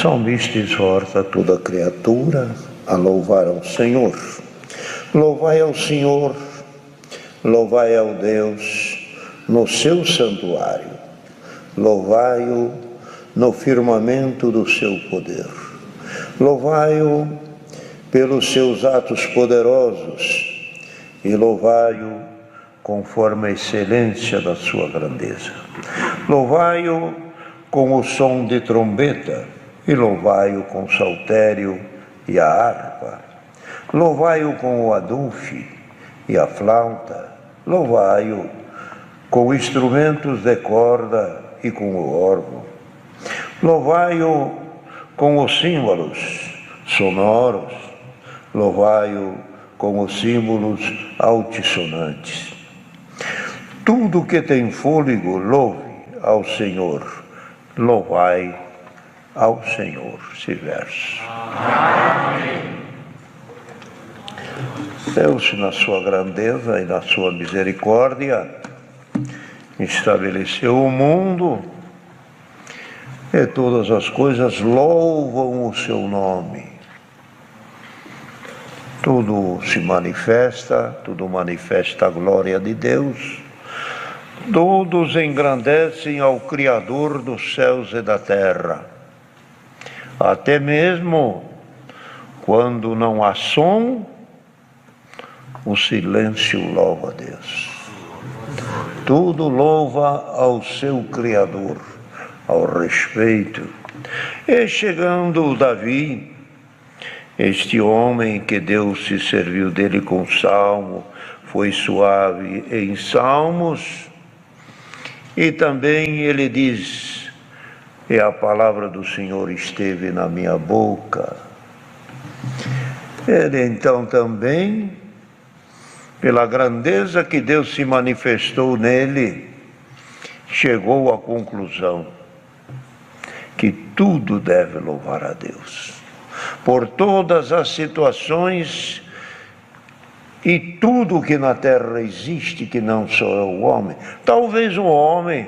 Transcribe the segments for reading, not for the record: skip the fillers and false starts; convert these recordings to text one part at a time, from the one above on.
salmista exorta toda criatura a louvar ao Senhor. Louvai ao Senhor, louvai ao Deus no seu santuário, louvai-o no firmamento do seu poder, louvai-o pelos seus atos poderosos e louvai-o conforme a excelência da sua grandeza. Louvai-o com o som de trombeta e louvai-o com o saltério e a harpa. Louvai-o com o adufe e a flauta. Louvai-o com instrumentos de corda e com o órgão. Louvai-o com os símbolos sonoros. Louvai-o com os símbolos altissonantes. Tudo que tem fôlego, louve ao Senhor. Louvai ao Senhor. Esse verso. Amém. Deus, na sua grandeza e na sua misericórdia, estabeleceu o mundo e todas as coisas louvam o seu nome. Tudo se manifesta, tudo manifesta a glória de Deus. Todos engrandecem ao Criador dos céus e da terra. Até mesmo quando não há som, o silêncio louva a Deus. Tudo louva ao seu Criador, ao respeito. E chegando Davi, este homem que Deus se serviu dele com salmo, foi suave em salmos, e também ele diz, e a palavra do Senhor esteve na minha boca. Ele então também, pela grandeza que Deus se manifestou nele, chegou à conclusão que tudo deve louvar a Deus. Por todas as situações e tudo que na terra existe que não só é o homem. Talvez o homem,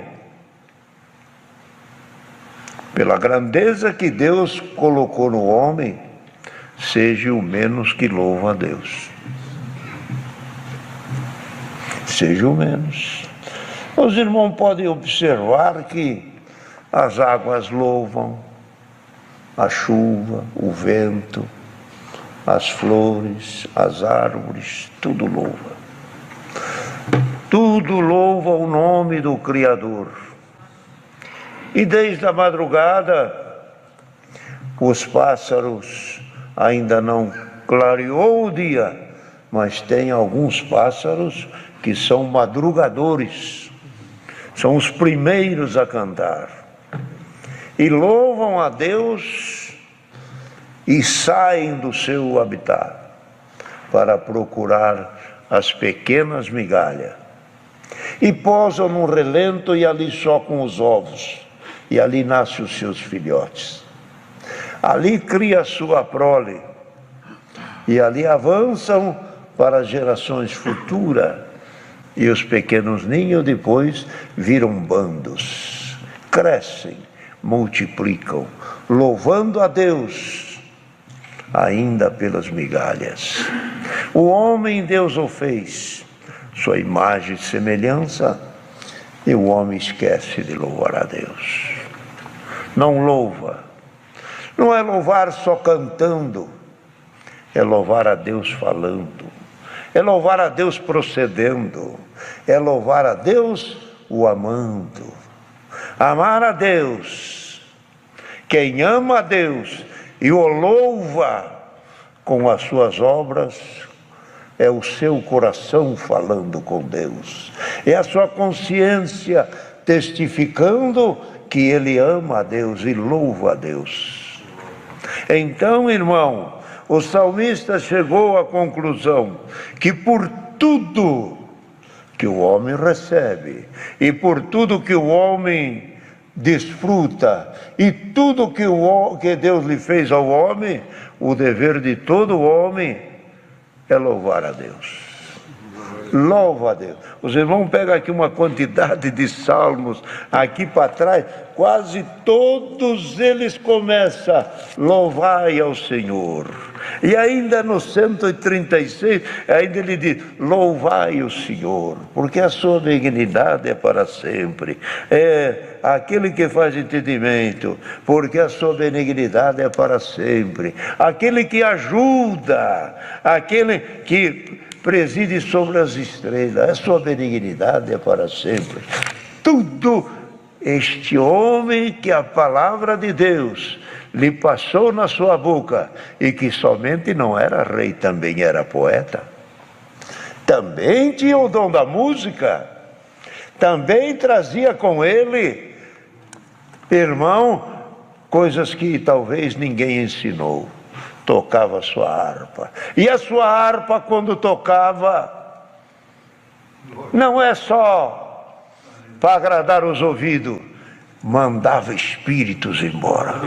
pela grandeza que Deus colocou no homem, seja o menos que louva a Deus. Seja o menos. Os irmãos podem observar que as águas louvam, a chuva, o vento, as flores, as árvores, tudo louva. Tudo louva o nome do Criador. E desde a madrugada, os pássaros ainda não clareou o dia, mas tem alguns pássaros que são madrugadores, são os primeiros a cantar. E louvam a Deus e saem do seu habitat para procurar as pequenas migalhas. E posam num relento e ali socam os ovos. E ali nascem os seus filhotes. Ali cria a sua prole. E ali avançam para gerações futuras. E os pequenos ninhos depois viram bandos. Crescem, multiplicam, louvando a Deus, ainda pelas migalhas. O homem Deus o fez, sua imagem e semelhança, e o homem esquece de louvar a Deus. Não louva. Não é louvar só cantando, é louvar a Deus falando, é louvar a Deus procedendo, é louvar a Deus o amando. Amar a Deus. Quem ama a Deus e o louva com as suas obras, é o seu coração falando com Deus. É a sua consciência testificando que ele ama a Deus e louva a Deus. Então, irmão, o salmista chegou à conclusão que por tudo que o homem recebe, e por tudo que o homem desfruta, e tudo que Deus lhe fez ao homem, o dever de todo homem é louvar a Deus. Louva a Deus. Os irmãos pegam aqui uma quantidade de salmos, aqui para trás, quase todos eles começam, louvai ao Senhor. E ainda no 136, ainda ele diz, louvai o Senhor, porque a sua benignidade é para sempre. É aquele que faz entendimento, porque a sua benignidade é para sempre. Aquele que ajuda, aquele que preside sobre as estrelas, a sua benignidade é para sempre. Tudo este homem que a palavra de Deus lhe passou na sua boca, e que somente não era rei, também era poeta, também tinha o dom da música, também trazia com ele, irmão, coisas que talvez ninguém ensinou. Tocava a sua harpa, e a sua harpa, quando tocava, não é só para agradar os ouvidos, mandava espíritos embora.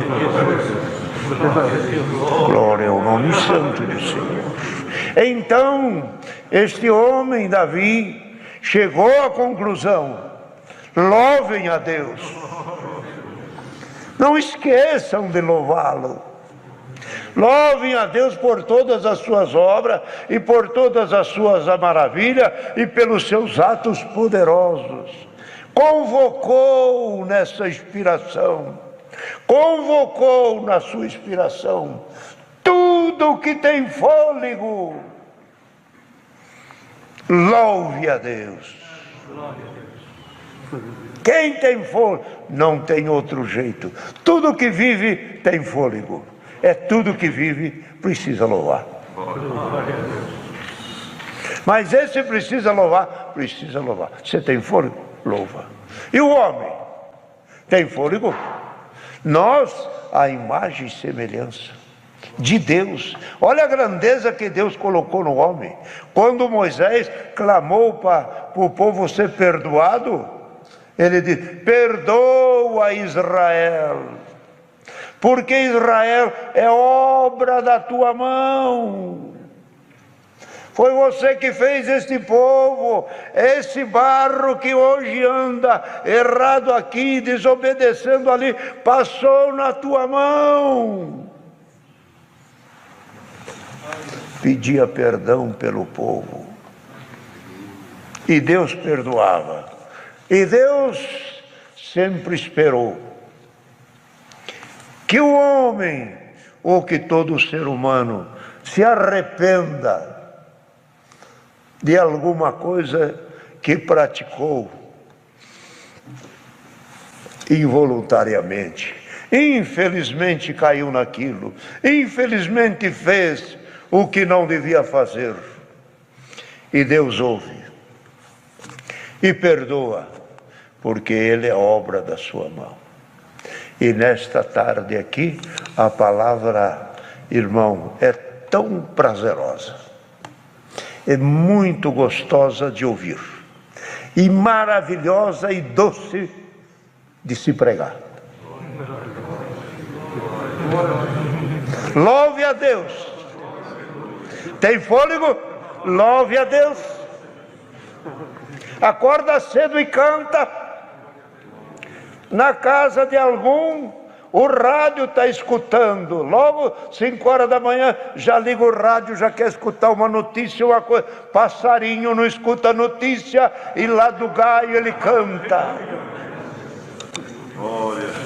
Glória ao nome santo do Senhor. Então, este homem, Davi, chegou à conclusão: louvem a Deus, não esqueçam de louvá-lo. Louvem a Deus por todas as suas obras e por todas as suas maravilhas e pelos seus atos poderosos. Convocou nessa inspiração, convocou na sua inspiração tudo que tem fôlego. Louve a Deus. Quem tem fôlego não tem outro jeito. Tudo que vive tem fôlego. É tudo que vive, precisa louvar. Mas esse precisa louvar, precisa louvar. Você tem fôlego? Louva. E o homem? Tem fôlego? Nós, a imagem e semelhança de Deus. Olha a grandeza que Deus colocou no homem. Quando Moisés clamou para o povo ser perdoado, ele disse, perdoa Israel, porque Israel é obra da tua mão. Foi você que fez este povo, esse barro que hoje anda errado aqui, desobedecendo ali, passou na tua mão. Pedia perdão pelo povo, e Deus perdoava, e Deus sempre esperou que o homem, ou que todo ser humano, se arrependa de alguma coisa que praticou involuntariamente. Infelizmente caiu naquilo, infelizmente fez o que não devia fazer. E Deus ouve e perdoa, porque Ele é obra da sua mão. E nesta tarde aqui, a palavra, irmão, é tão prazerosa, é muito gostosa de ouvir, e maravilhosa e doce de se pregar. Louve a Deus. Tem fôlego? Louve a Deus. Acorda cedo e canta. Na casa de algum, o rádio está escutando. Logo, 5 horas da manhã, já liga o rádio, já quer escutar uma notícia, uma coisa. Passarinho não escuta notícia, e lá do galho ele canta.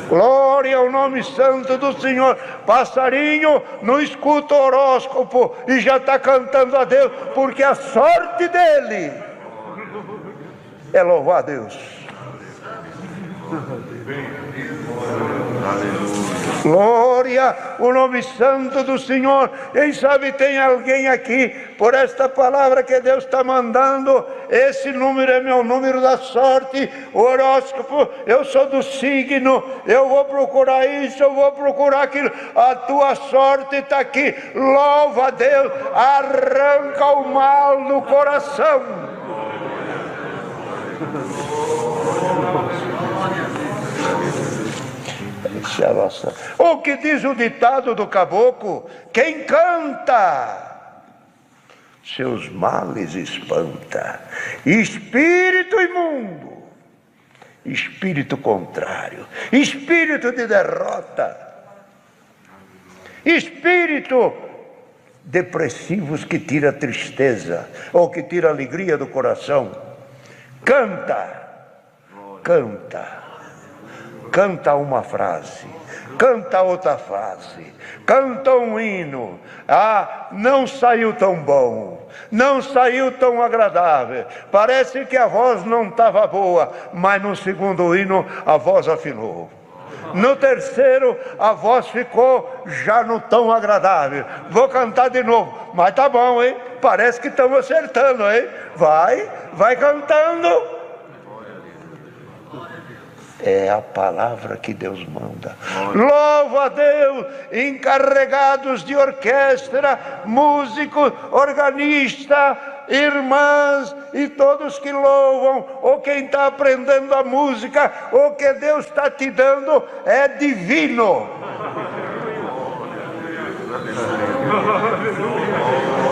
Glória ao nome santo do Senhor. Passarinho não escuta horóscopo e já está cantando a Deus, porque a sorte dele é louvar a Deus. Glória ao nome santo do Senhor. Quem sabe tem alguém aqui, por esta palavra que Deus está mandando, esse número é meu número da sorte, o horóscopo, eu sou do signo, eu vou procurar isso, eu vou procurar aquilo, a tua sorte está aqui. Louva a Deus, arranca o mal do coração. O que diz o ditado do caboclo? Quem canta seus males espanta. Espírito imundo, espírito contrário, espírito de derrota, espírito depressivos que tira a tristeza ou que tira a alegria do coração. Canta, canta, canta uma frase, canta outra frase, canta um hino. Ah, não saiu tão bom, não saiu tão agradável, parece que a voz não estava boa, mas no segundo hino a voz afinou. No terceiro a voz ficou já não tão agradável. Vou cantar de novo, mas tá bom, hein? Parece que estamos acertando, hein? Vai cantando. É a palavra que Deus manda. Louva a Deus, encarregados de orquestra, músicos, organistas, irmãs e todos que louvam, ou quem está aprendendo a música, o que Deus está te dando é divino.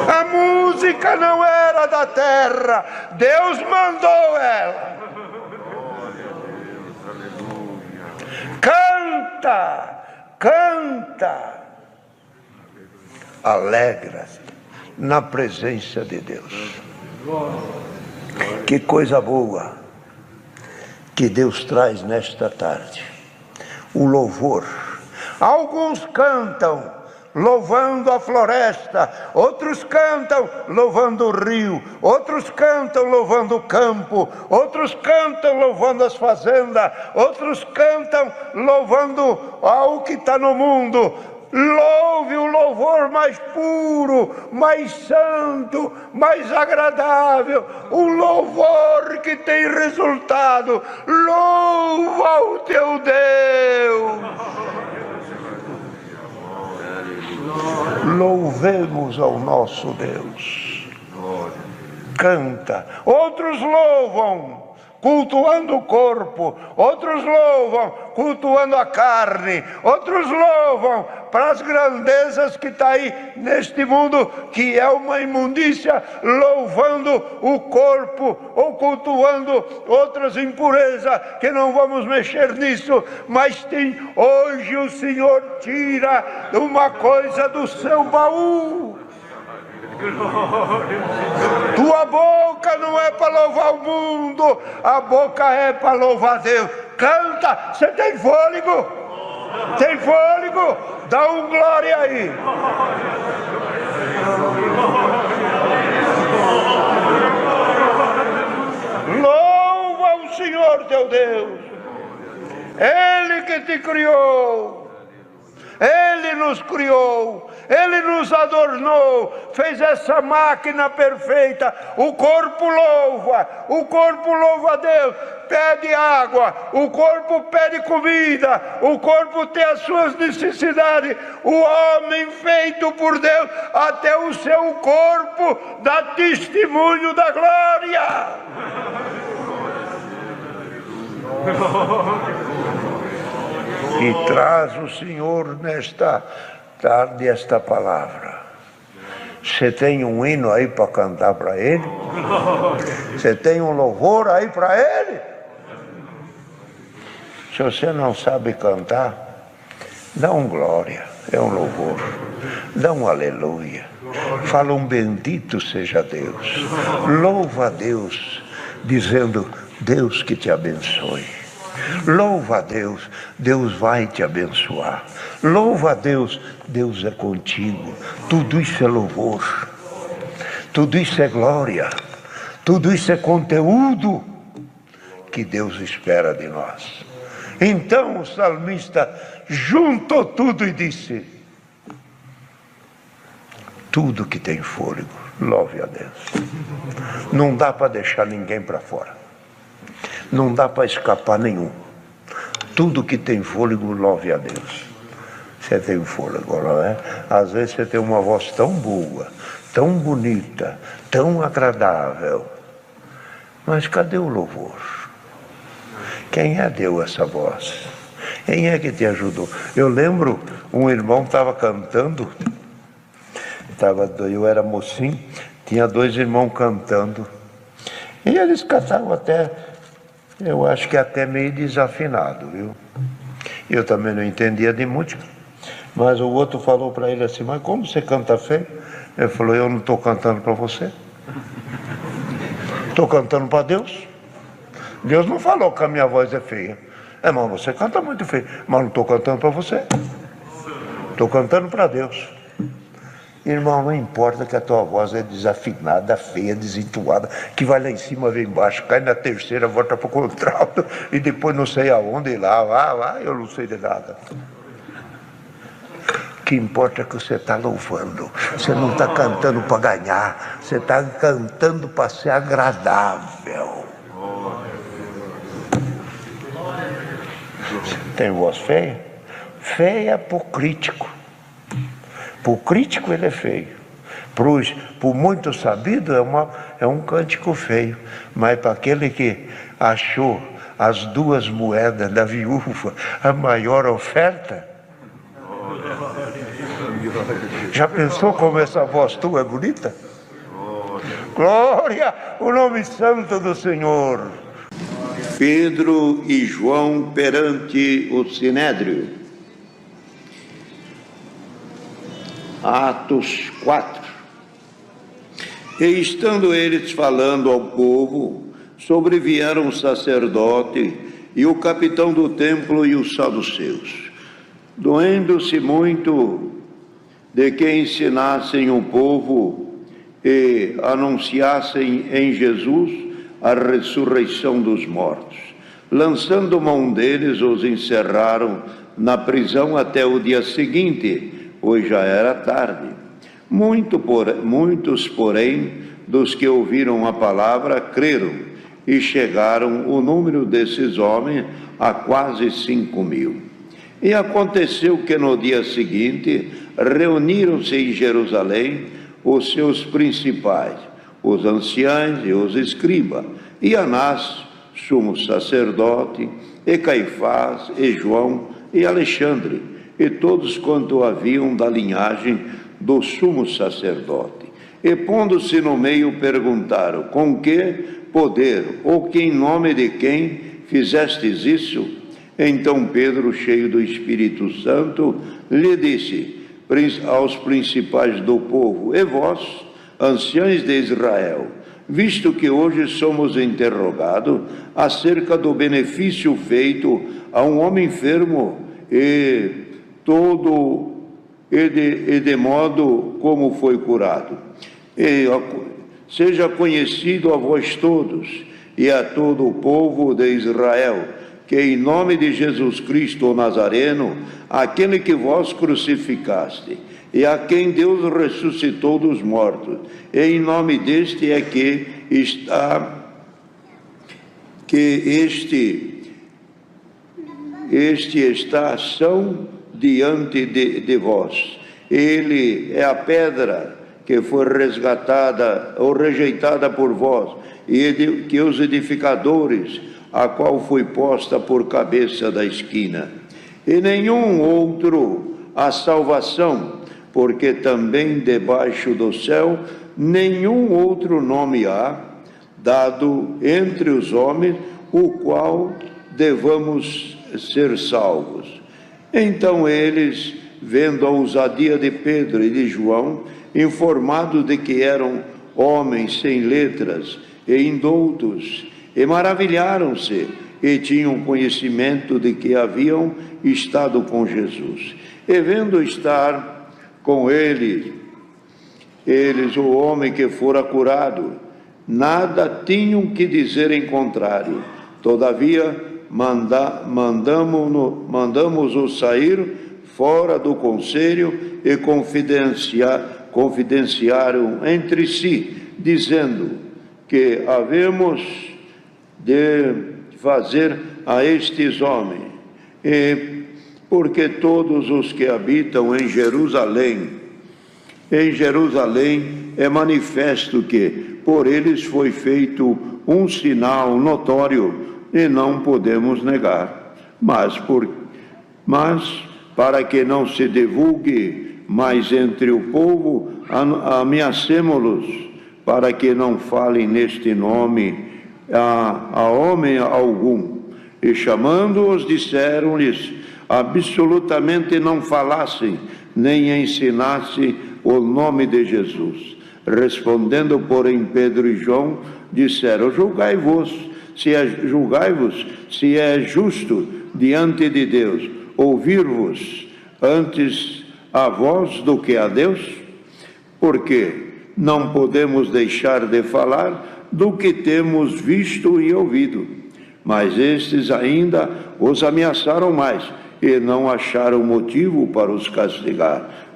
A música não era da terra, Deus mandou ela. Canta, canta, alegra-se na presença de Deus. Que coisa boa que Deus traz nesta tarde, o louvor. Alguns cantam louvando a floresta, outros cantam louvando o rio, outros cantam louvando o campo, outros cantam louvando as fazendas, outros cantam louvando ao que está no mundo. Louve o louvor mais puro, mais santo, mais agradável, o louvor que tem resultado. Louva o teu Deus. Louvemos ao nosso Deus. Canta. Outros louvam cultuando o corpo, outros louvam cultuando a carne, outros louvam para as grandezas que está aí neste mundo, que é uma imundícia, louvando o corpo ou cultuando outras impurezas, que não vamos mexer nisso, mas tem, hoje o Senhor tira uma coisa do seu baú. Tua boca não é para louvar o mundo, a boca é para louvar Deus. Canta, você tem fôlego? Tem fôlego? Dá um glória aí. Louva o Senhor teu Deus. Ele que te criou. Ele nos criou, Ele nos adornou, fez essa máquina perfeita. O corpo louva a Deus, pede água, o corpo pede comida, o corpo tem as suas necessidades. O homem feito por Deus, até o seu corpo dá testemunho da glória. E traz o Senhor nesta tarde esta palavra. Você tem um hino aí para cantar para Ele? Você tem um louvor aí para Ele? Se você não sabe cantar, dá um glória, é um louvor. Dá um aleluia. Fala um bendito seja Deus. Louva a Deus, dizendo, Deus que te abençoe. Louva a Deus, Deus vai te abençoar. Louva a Deus, Deus é contigo. Tudo isso é louvor, tudo isso é glória, tudo isso é conteúdo que Deus espera de nós. Então o salmista juntou tudo e disse: tudo que tem fôlego, louve a Deus. Não dá para deixar ninguém para fora. Não dá para escapar nenhum. Tudo que tem fôlego, louve a Deus. Você tem fôlego, não é? Às vezes você tem uma voz tão boa, tão bonita, tão agradável. Mas cadê o louvor? Quem deu essa voz? Quem é que te ajudou? Eu lembro, um irmão estava cantando, eu era mocinho, tinha 2 irmãos cantando. E eles cantavam até, eu acho que até meio desafinado, viu? Eu também não entendia de música. Mas o outro falou para ele assim, mas como você canta feio? Ele falou, eu não estou cantando para você. Estou cantando para Deus. Deus não falou que a minha voz é feia. Irmão, você canta muito feio, mas não estou cantando para você. Estou cantando para Deus. Irmão, não importa que a tua voz é desafinada, feia, desentoada, que vai lá em cima, vem embaixo, cai na terceira, volta para o contralto, e depois não sei aonde, e lá, eu não sei de nada. O que importa é que você está louvando. Você não está cantando para ganhar, você está cantando para ser agradável. Tem voz feia? Feia para o crítico. Para o crítico ele é feio. Para o muito sabido é um cântico feio. Mas para aquele que achou as 2 moedas da viúva a maior oferta, já pensou como essa voz tua é bonita? Glória ao nome santo do Senhor. Pedro e João perante o Sinédrio. Atos 4. E estando eles falando ao povo, sobrevieram o sacerdote e o capitão do templo e os saduceus, doendo-se muito de que ensinassem o povo e anunciassem em Jesus a ressurreição dos mortos. Lançando mão deles, os encerraram na prisão até o dia seguinte, pois já era tarde. Muitos, porém, dos que ouviram a palavra, creram, e chegaram o número desses homens a quase 5.000. E aconteceu que no dia seguinte, reuniram-se em Jerusalém os seus principais, os anciãos e os escribas, e Anás, sumo sacerdote, e Caifás, e João, e Alexandre, e todos quanto haviam da linhagem do sumo sacerdote. E pondo-se no meio, perguntaram, com que poder, ou que em nome de quem fizestes isso? Então Pedro, cheio do Espírito Santo, lhe disse aos principais do povo, e vós, anciãos de Israel, visto que hoje somos interrogados acerca do benefício feito a um homem enfermo, e de modo como foi curado. E seja conhecido a vós todos e a todo o povo de Israel, que em nome de Jesus Cristo o Nazareno, aquele que vós crucificaste, e a quem Deus ressuscitou dos mortos, e em nome deste é que este está ação diante de vós. Ele é a pedra que foi resgatada ou rejeitada por vós, e que os edificadores, a qual foi posta por cabeça da esquina. E nenhum outro a salvação, porque também debaixo do céu nenhum outro nome há dado entre os homens, o qual devamos ser salvos. Então eles, vendo a ousadia de Pedro e de João, informados de que eram homens sem letras e indoutos, e maravilharam-se, e tinham conhecimento de que haviam estado com Jesus. E vendo estar com eles o homem que fora curado, nada tinham que dizer em contrário. Todavia, mandamos-o sair fora do conselho e confidenciaram entre si, dizendo que havemos de fazer a estes homens, e porque todos os que habitam em Jerusalém é manifesto que por eles foi feito um sinal notório, e não podemos negar, mas para que não se divulgue mais entre o povo, ameacemo-los para que não falem neste nome a homem algum. E chamando-os, disseram-lhes absolutamente não falassem, nem ensinassem o nome de Jesus. Respondendo, porém, Pedro e João disseram: julgai-vos se é justo diante de Deus ouvir-vos antes a vós do que a Deus, porque não podemos deixar de falar do que temos visto e ouvido. Mas estes ainda os ameaçaram mais e não acharam motivo para os castigar,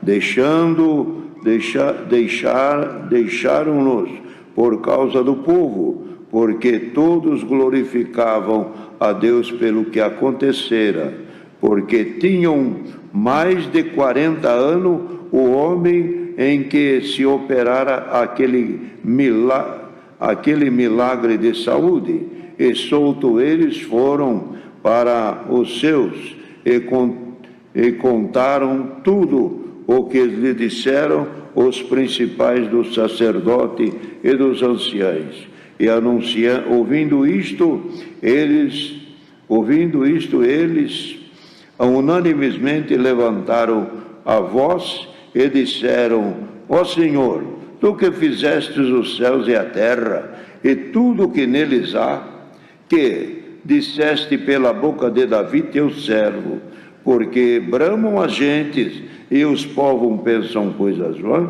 deixaram-nos por causa do povo, porque todos glorificavam a Deus pelo que acontecera, porque tinham mais de 40 anos o homem em que se operara aquele milagre de saúde, e solto eles foram para os seus, e contaram tudo o que lhe disseram os principais dos sacerdotes e dos anciãos. E ouvindo isto, eles unanimemente levantaram a voz e disseram: ó Senhor, tu que fizestes os céus e a terra, e tudo que neles há, que disseste pela boca de Davi teu servo, porque bramam as gentes e os povos pensam coisas vãs.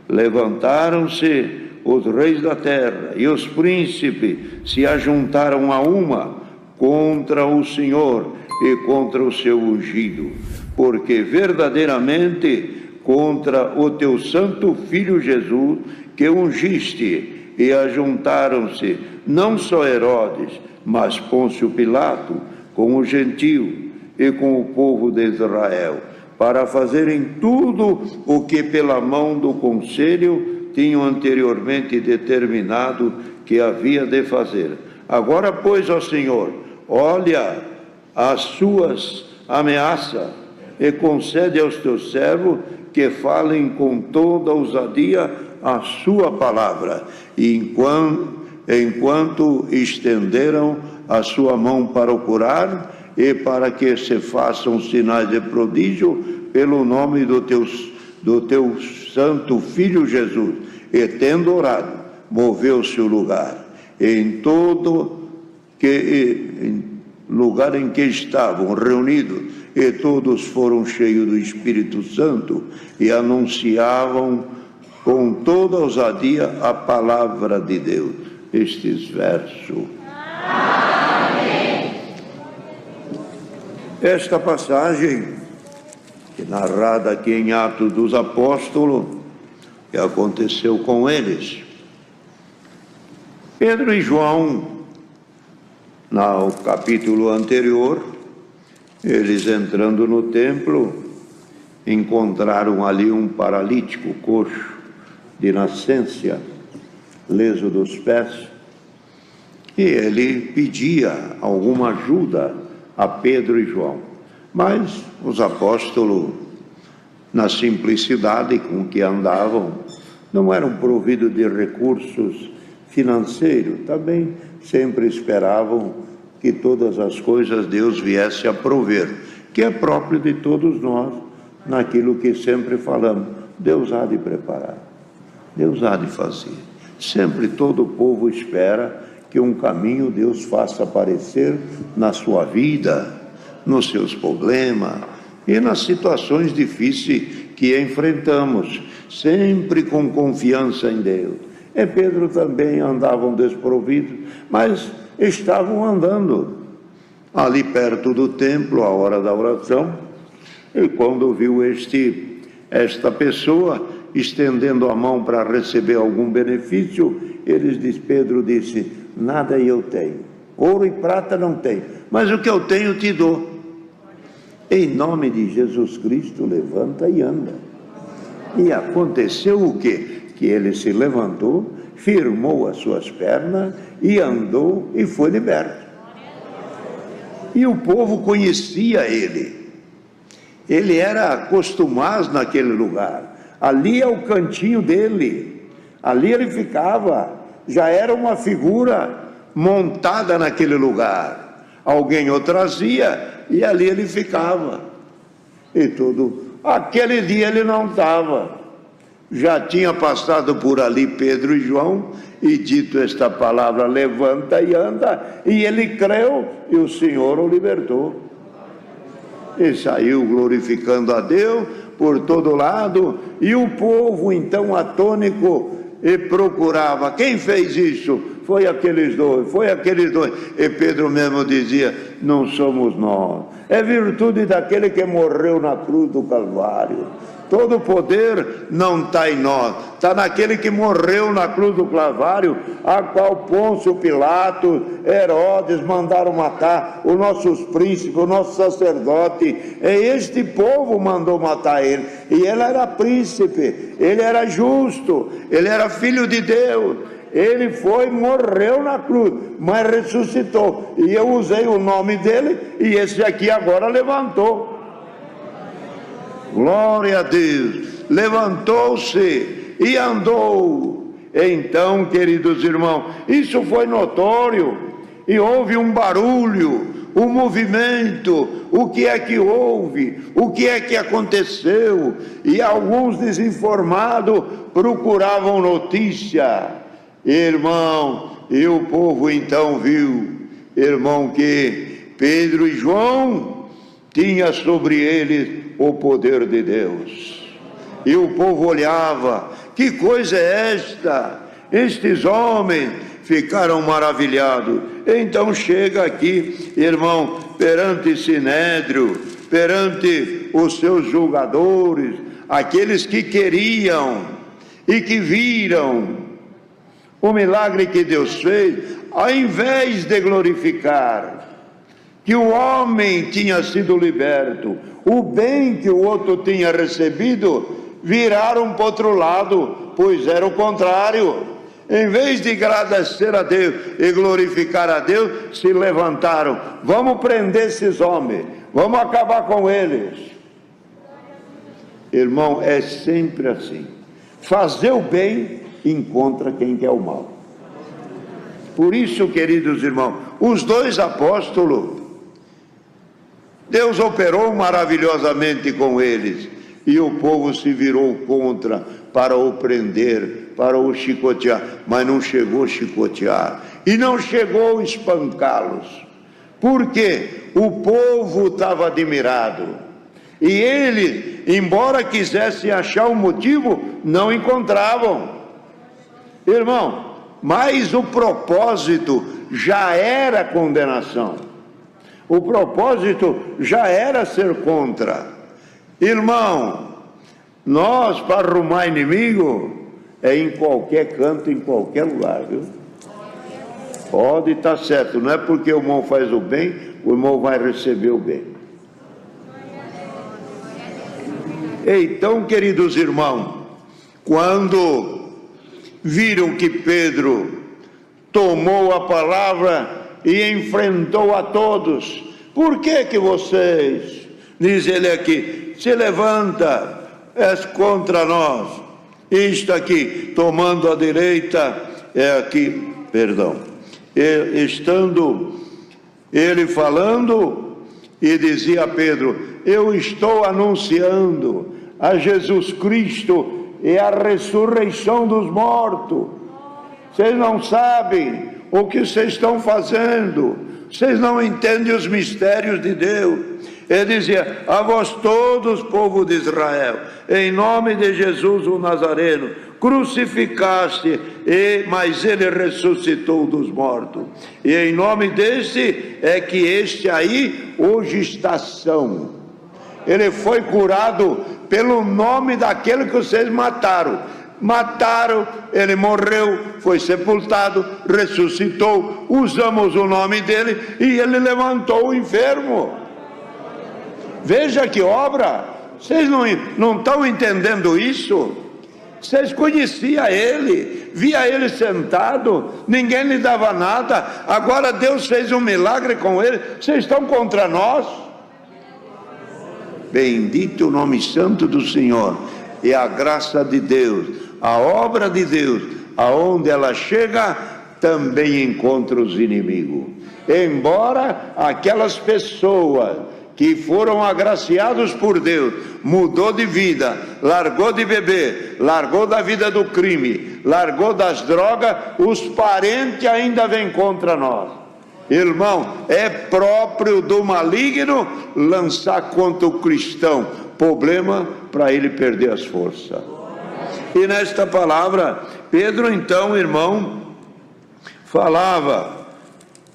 Levantaram-se os reis da terra e os príncipes se ajuntaram a uma contra o Senhor e contra o seu ungido, porque verdadeiramente contra o teu santo Filho Jesus, que ungiste, e ajuntaram-se não só Herodes, mas Pôncio Pilato, com o gentio e com o povo de Israel, para fazerem tudo o que pela mão do conselho tinham anteriormente determinado que havia de fazer. Agora, pois, ó Senhor, olha as suas ameaças e concede aos teus servos que falem com toda ousadia a sua palavra, e enquanto estenderam a sua mão para o curar, e para que se façam sinais de prodígio pelo nome do teu santo Filho Jesus. E tendo orado, moveu-se o lugar. Em lugar em que estavam reunidos, e todos foram cheios do Espírito Santo e anunciavam com toda ousadia a palavra de Deus. Estes versos. Amém. Esta passagem, narrada aqui em Atos dos Apóstolos, que aconteceu com eles. Pedro e João, no capítulo anterior, eles entrando no templo, encontraram ali um paralítico coxo de nascença, leso dos pés, e ele pedia alguma ajuda a Pedro e João. Mas os apóstolos, na simplicidade com que andavam, não eram providos de recursos financeiros, também sempre esperavam que todas as coisas Deus viesse a prover, que é próprio de todos nós, naquilo que sempre falamos: Deus há de preparar, Deus há de fazer. Sempre todo o povo espera que um caminho Deus faça aparecer na sua vida, nos seus problemas e nas situações difíceis que enfrentamos, sempre com confiança em Deus. E Pedro também andavam desprovidos, mas estavam andando ali perto do templo, à hora da oração, e quando viu esta pessoa estendendo a mão para receber algum benefício, Pedro disse: nada eu tenho, ouro e prata não tenho, mas o que eu tenho te dou. Em nome de Jesus Cristo, levanta e anda. E aconteceu o quê? Que ele se levantou, firmou as suas pernas e andou e foi liberto. E o povo conhecia ele. Ele era acostumado naquele lugar. Ali é o cantinho dele. Ali ele ficava, já era uma figura montada naquele lugar. Alguém o trazia e ali ele ficava. E tudo. Aquele dia ele não estava. Já tinha passado por ali Pedro e João e dito esta palavra: levanta e anda. E ele creu e o Senhor o libertou. E saiu glorificando a Deus por todo lado. E o povo então atônico e procurava. Quem fez isso? Foi aqueles dois, foi aqueles dois. E Pedro mesmo dizia: não somos nós. É virtude daquele que morreu na cruz do Calvário. Todo o poder não está em nós, está naquele que morreu na cruz do Calvário, a qual Pôncio Pilatos, Herodes mandaram matar, os nossos príncipes, o nosso sacerdote. Este povo mandou matar ele. E ele era príncipe, ele era justo, ele era filho de Deus. Ele foi, morreu na cruz, mas ressuscitou. E eu usei o nome dele, e esse aqui agora levantou. Glória a Deus. Levantou-se e andou. Então, queridos irmãos, isso foi notório. E houve um barulho, um movimento. O que é que houve? O que é que aconteceu? E alguns desinformados procuravam notícia. Irmão, e o povo então viu, irmão, que Pedro e João tinha sobre eles o poder de Deus. E o povo olhava: que coisa é esta? Estes homens ficaram maravilhados. Então chega aqui, irmão, perante Sinédrio, perante os seus julgadores, aqueles que queriam e que viram o milagre que Deus fez, ao invés de glorificar que o homem tinha sido liberto, o bem que o outro tinha recebido, viraram para o outro lado, pois era o contrário. Em vez de agradecer a Deus e glorificar a Deus, se levantaram: vamos prender esses homens, vamos acabar com eles. Irmão, é sempre assim. Fazer o bem encontra quem quer o mal. Por isso, queridos irmãos, os dois apóstolos, Deus operou maravilhosamente com eles, e o povo se virou contra para o prender, para o chicotear, mas não chegou a chicotear e não chegou a espancá-los, porque o povo estava admirado, e eles, embora quisessem achar um motivo, não encontravam. Irmão, mas o propósito já era condenação. O propósito já era ser contra. Irmão, nós para arrumar inimigo é em qualquer canto, em qualquer lugar, viu? Pode estar certo, não é porque o irmão faz o bem, o irmão vai receber o bem. Então, queridos irmãos, quando viram que Pedro tomou a palavra e enfrentou a todos: por que vocês, diz ele aqui, se levanta, és contra nós? Isto aqui, tomando a direita, é aqui, perdão, estando ele falando, e dizia a Pedro: eu estou anunciando a Jesus Cristo e a ressurreição dos mortos. Vocês não sabem o que vocês estão fazendo, vocês não entendem os mistérios de Deus. Ele dizia: a vós todos, povo de Israel, em nome de Jesus o Nazareno, crucificaste, mas ele ressuscitou dos mortos, e em nome desse é que este aí hoje está são. Ele foi curado pelo nome daquele que vocês mataram. Ele morreu, foi sepultado, ressuscitou, usamos o nome dele e ele levantou o enfermo. Veja que obra! Vocês não estão entendendo isso? Vocês conheciam ele, via ele sentado, ninguém lhe dava nada, agora Deus fez um milagre com ele, vocês estão contra nós? Bendito o nome santo do Senhor, e a graça de Deus, a obra de Deus, aonde ela chega, também encontra os inimigos. Embora aquelas pessoas que foram agraciados por Deus, mudou de vida, largou de beber, largou da vida do crime, largou das drogas, os parentes ainda vêm contra nós. Irmão, é próprio do maligno lançar contra o cristão problema para ele perder as forças. E nesta palavra, Pedro então, irmão, falava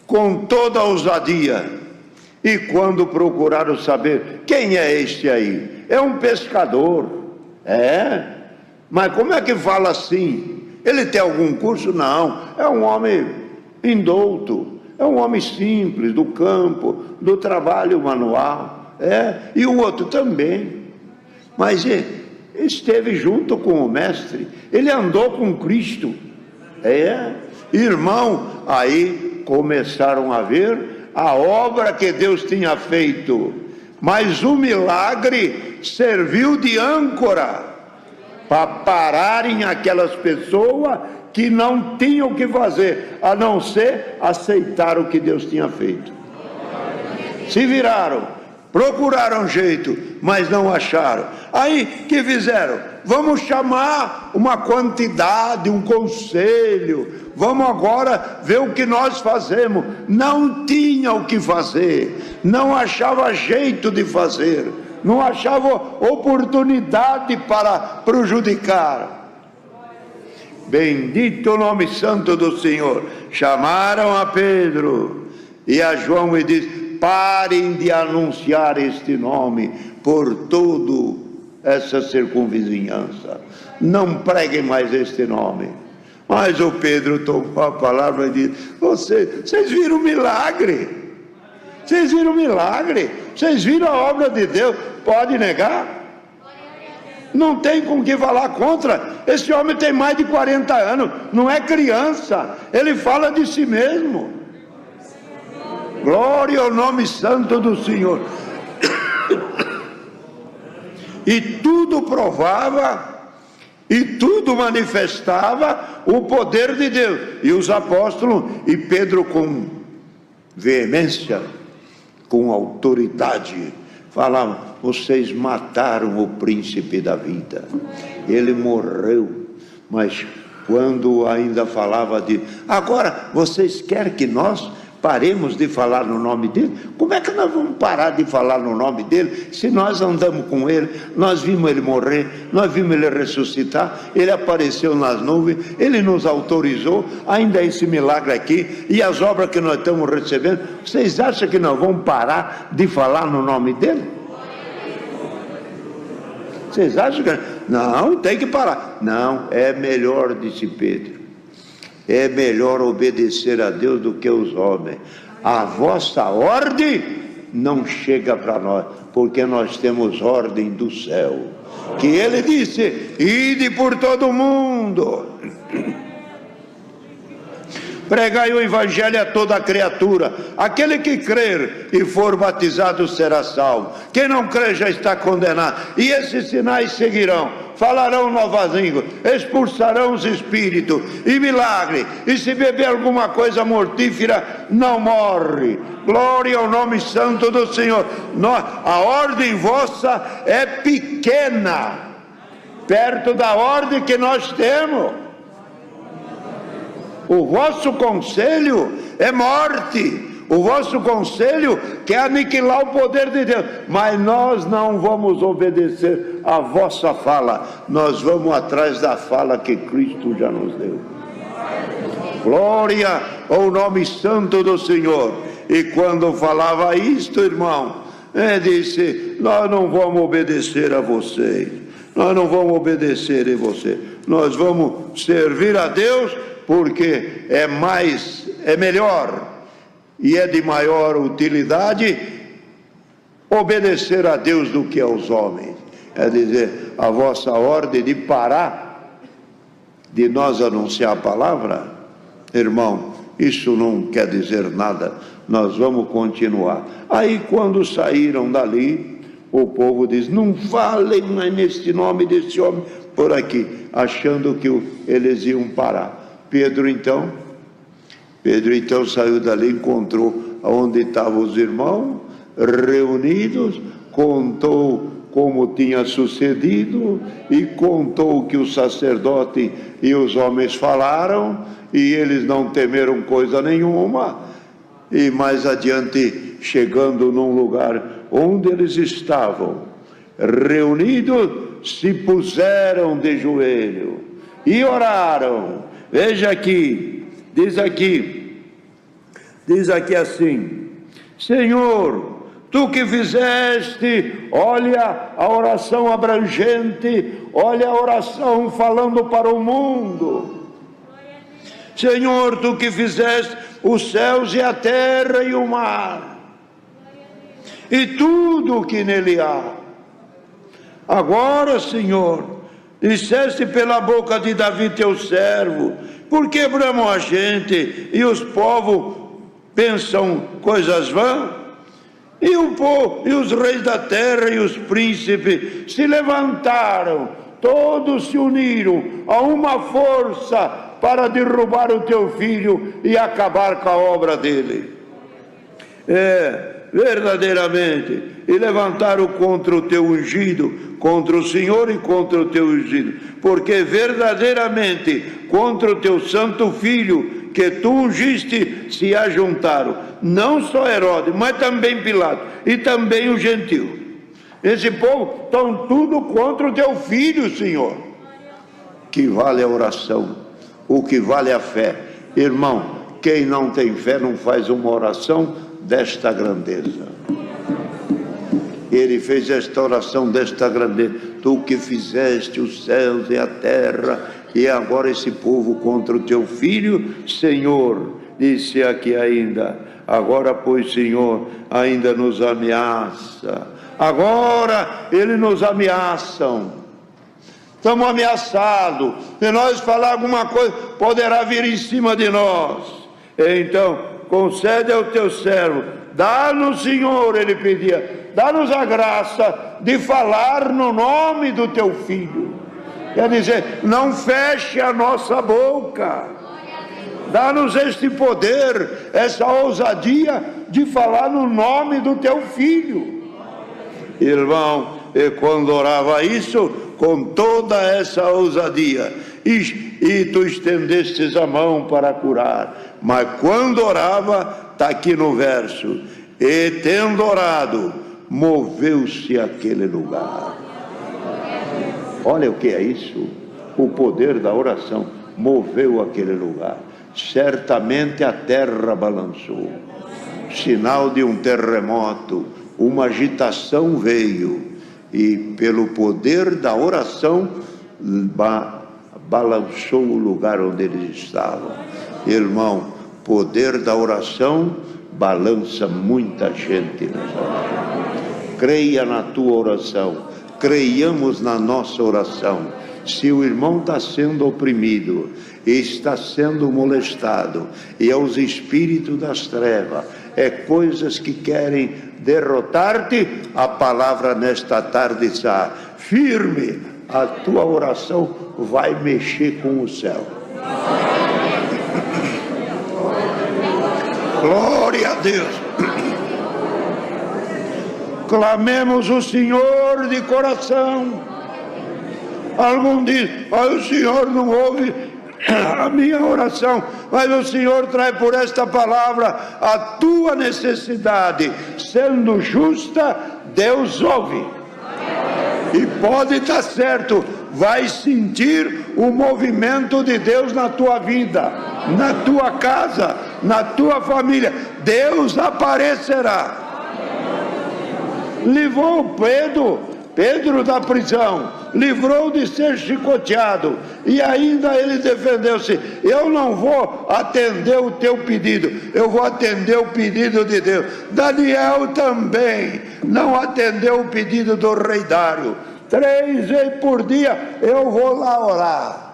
com toda a ousadia. E quando procuraram saber, quem é este aí? É um pescador. Mas como é que fala assim? Ele tem algum curso? Não, é um homem indouto, é um homem simples, do campo, do trabalho manual. E o outro também. Mas ele esteve junto com o mestre, ele andou com Cristo. Irmão, aí começaram a ver a obra que Deus tinha feito, mas o milagre serviu de âncora para pararem aquelas pessoas que não tinham o que fazer, a não ser aceitar o que Deus tinha feito. Se viraram, procuraram jeito, mas não acharam. Aí que fizeram? Vamos chamar uma quantidade, um conselho, vamos agora ver o que nós fazemos. Não tinha o que fazer, não achava jeito de fazer, não achava oportunidade para prejudicar. Bendito o nome santo do Senhor. Chamaram a Pedro e a João e disse: parem de anunciar este nome por toda essa circunvizinhança, não preguem mais este nome. Mas o Pedro tomou a palavra e disse: vocês viram o milagre, vocês viram o milagre, vocês viram a obra de Deus, pode negar? Não tem com que falar contra. Esse homem tem mais de 40 anos, não é criança, ele fala de si mesmo. Glória ao nome santo do Senhor. E tudo provava, e tudo manifestava o poder de Deus. E os apóstolos, e Pedro com veemência, com autoridade, falavam: vocês mataram o príncipe da vida, ele morreu. Mas quando ainda falava de agora, vocês querem que nós paremos de falar no nome dele? Como é que nós vamos parar de falar no nome dele, se nós andamos com ele, nós vimos ele morrer, nós vimos ele ressuscitar, ele apareceu nas nuvens, ele nos autorizou, ainda esse milagre aqui, e as obras que nós estamos recebendo. Vocês acham que nós vamos parar de falar no nome dele? Vocês acham que... Não, tem que parar. Não, é melhor, disse Pedro, é melhor obedecer a Deus do que os homens. A vossa ordem não chega para nós, porque nós temos ordem do céu, que ele disse: ide por todo o mundo, pregai o evangelho a toda criatura, aquele que crer e for batizado será salvo, quem não crer já está condenado. E esses sinais seguirão: falarão novas línguas, expulsarão os espíritos, e milagre, e se beber alguma coisa mortífera não morre. Glória ao nome santo do Senhor. A ordem vossa é pequena perto da ordem que nós temos. O vosso conselho é morte, o vosso conselho quer aniquilar o poder de Deus, mas nós não vamos obedecer a vossa fala, nós vamos atrás da fala que Cristo já nos deu. Glória ao nome santo do Senhor. E quando falava isto, irmão, disse: nós não vamos obedecer a vocês, nós não vamos obedecer a você, nós vamos servir a Deus, porque é melhor e é de maior utilidade obedecer a Deus do que aos homens. É dizer, a vossa ordem de parar de nós anunciar a palavra, irmão, isso não quer dizer nada, nós vamos continuar. Aí quando saíram dali, o povo diz: não falem mais neste nome desse homem, por aqui, achando que eles iam parar. Pedro então saiu dali, encontrou onde estavam os irmãos reunidos, contou como tinha sucedido e contou o que o sacerdote e os homens falaram, e eles não temeram coisa nenhuma. E mais adiante, chegando num lugar onde eles estavam reunidos, se puseram de joelho e oraram. Veja aqui, diz aqui assim: Senhor, Tu que fizeste, olha a oração abrangente, olha a oração falando para o mundo. Senhor, Tu que fizeste os céus e a terra e o mar, e tudo o que nele há. Agora, Senhor, disseste pela boca de Davi teu servo, por que bramam a gente e os povos pensam coisas vãs? E o povo, e os reis da terra e os príncipes se levantaram, todos se uniram a uma força para derrubar o teu filho e acabar com a obra dele. Verdadeiramente, e levantaram contra o teu ungido, contra o Senhor e contra o teu ungido, porque verdadeiramente contra o teu santo filho que tu ungiste se ajuntaram, não só Herodes, mas também Pilatos e também o gentio. Esse povo estão tudo contra o teu filho, Senhor. Que vale a oração, o que vale a fé. Irmão, quem não tem fé não faz uma oração desta grandeza. Ele fez esta oração desta grandeza: Tu que fizeste os céus e a terra, e agora esse povo contra o teu filho, Senhor, disse aqui ainda, agora pois, Senhor, ainda nos ameaça. Agora eles nos ameaçam. Estamos ameaçados. Se nós falar alguma coisa, poderá vir em cima de nós. Então, concede ao teu servo, dá-nos, Senhor, ele pedia, dá-nos a graça de falar no nome do teu filho. Quer dizer, não feche a nossa boca. Dá-nos este poder, essa ousadia de falar no nome do teu filho. Irmão, e quando orava isso, com toda essa ousadia, e tu estendestes a mão para curar, mas quando orava, está aqui no verso, e tendo orado, moveu-se aquele lugar. Olha o que é isso, o poder da oração, moveu aquele lugar. Certamente a terra balançou, sinal de um terremoto, uma agitação veio, e pelo poder da oração, balançou o lugar onde eles estavam. Irmão, poder da oração balança muita gente nessa hora. Creia na tua oração. Creiamos na nossa oração. Se o irmão está sendo oprimido, está sendo molestado, e aos espíritos das trevas, coisas que querem derrotar-te, a palavra nesta tarde está firme, a tua oração vai mexer com o céu. Glória a Deus. Clamemos o Senhor de coração. Algum diz, mas o Senhor não ouve a minha oração, mas o Senhor traz por esta palavra a tua necessidade. Sendo justa, Deus ouve. E pode estar certo, vai sentir o movimento de Deus na tua vida, na tua casa, na tua família. Deus aparecerá. Livrou Pedro da prisão, livrou de ser chicoteado, e ainda ele defendeu-se: eu não vou atender o teu pedido, eu vou atender o pedido de Deus. Daniel também não atendeu o pedido do rei Dário. 3 vezes por dia eu vou lá orar.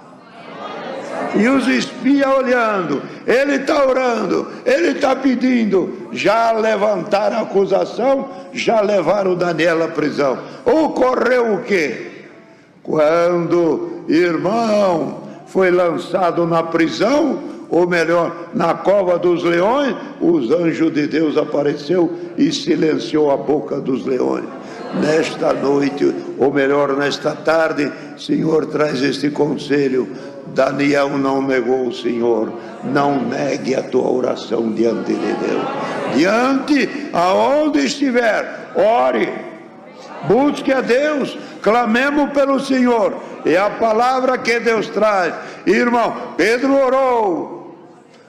E os espias olhando, ele está orando, ele está pedindo. Já levantaram a acusação, já levaram Daniel à prisão. Ocorreu o quê? Quando, irmão, foi lançado na prisão, ou melhor, na cova dos leões, os anjos de Deus apareceu e silenciou a boca dos leões. Nesta noite, ou melhor, nesta tarde, Senhor, traz este conselho. Daniel não negou o Senhor. Não negue a tua oração diante de Deus. Diante, aonde estiver, ore, busque a Deus, clamemos pelo Senhor. É a palavra que Deus traz. Irmão, Pedro orou.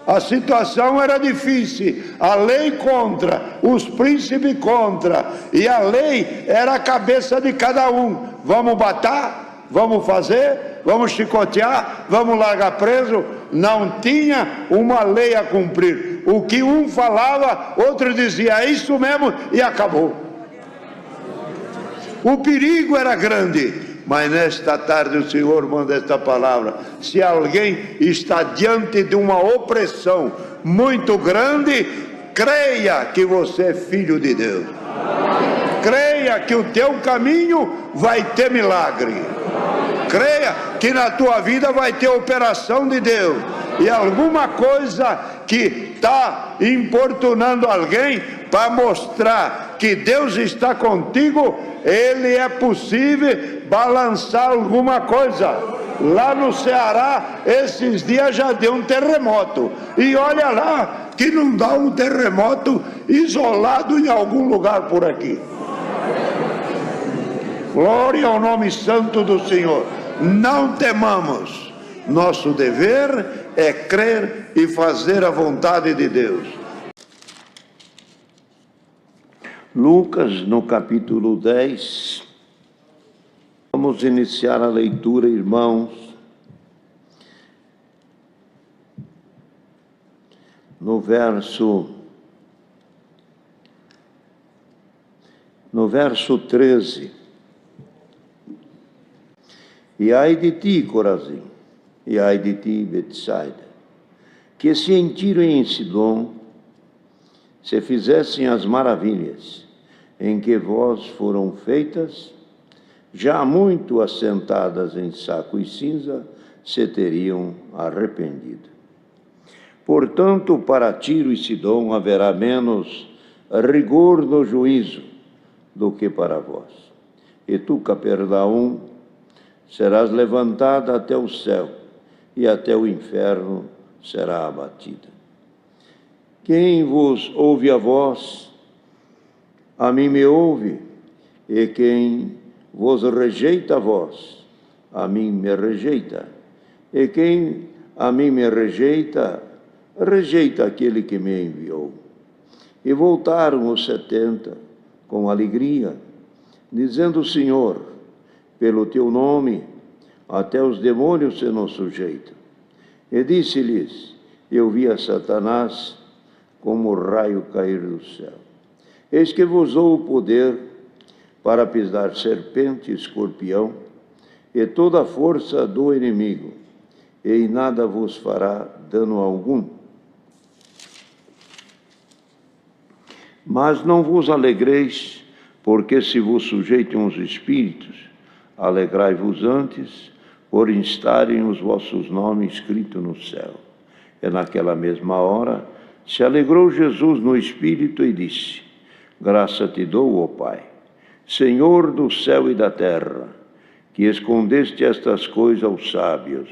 A situação era difícil, a lei contra, os príncipes contra, e a lei era a cabeça de cada um. Vamos matar? Vamos fazer? Vamos chicotear? Vamos largar preso? Não tinha uma lei a cumprir. O que um falava, outro dizia, é isso mesmo, e acabou. O perigo era grande. Mas nesta tarde o Senhor manda esta palavra. Se alguém está diante de uma opressão muito grande, creia que você é filho de Deus. Creia que o teu caminho vai ter milagre. Creia que na tua vida vai ter operação de Deus. E alguma coisa que está importunando alguém para mostrar que Deus está contigo, ele é possível balançar alguma coisa. Lá no Ceará, esses dias já deu um terremoto. E olha lá, que não dá um terremoto isolado em algum lugar por aqui. Glória ao nome santo do Senhor. Não temamos. Nosso dever é crer e fazer a vontade de Deus. Lucas, no capítulo 10, vamos iniciar a leitura, irmãos, no verso 13. E ai de ti, Corazim, e ai de ti, Betsaida, que se em Tiro e em Sidom se fizessem as maravilhas em que vós foram feitas, já muito assentadas em saco e cinza, se teriam arrependido. Portanto, para Tiro e Sidom haverá menos rigor no juízo do que para vós. E tu, Capernaum, serás levantada até o céu, e até o inferno será abatida. Quem vos ouve a vós, a mim me ouve, e quem vos rejeita a vós, a mim me rejeita. E quem a mim me rejeita, rejeita aquele que me enviou. E voltaram os 70 com alegria, dizendo: Senhor, pelo teu nome, até os demônios se nos sujeitam. E disse-lhes: eu vi a Satanás como raio cair do céu. Eis que vos dou o poder para pisar serpente e escorpião, e toda a força do inimigo, e em nada vos fará dano algum. Mas não vos alegreis, porque se vos sujeitam os espíritos, alegrai-vos antes, por estarem os vossos nomes escritos no céu. E naquela mesma hora se alegrou Jesus no Espírito e disse: graça te dou, ó Pai, Senhor do céu e da terra, que escondeste estas coisas aos sábios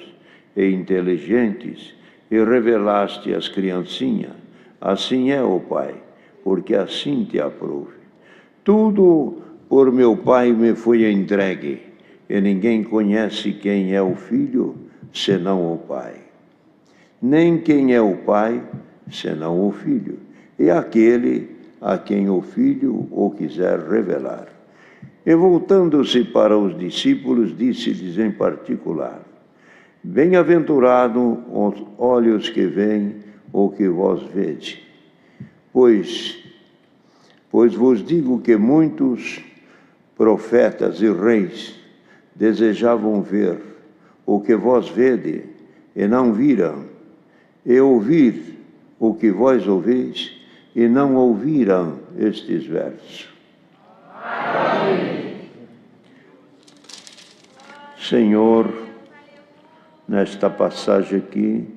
e inteligentes e revelaste às criancinhas. Assim é, ó Pai, porque assim te aprouve. Tudo por meu Pai me foi entregue, e ninguém conhece quem é o Filho, senão o Pai. Nem quem é o Pai, senão o Filho, e aquele a quem o Filho o quiser revelar. E voltando-se para os discípulos, disse-lhes em particular: bem-aventurado os olhos que veem o que vós vede, pois vos digo que muitos profetas e reis desejavam ver o que vós vede e não viram, e ouvir o que vós ouveis e não ouviram estes versos. Amém. Senhor, nesta passagem aqui,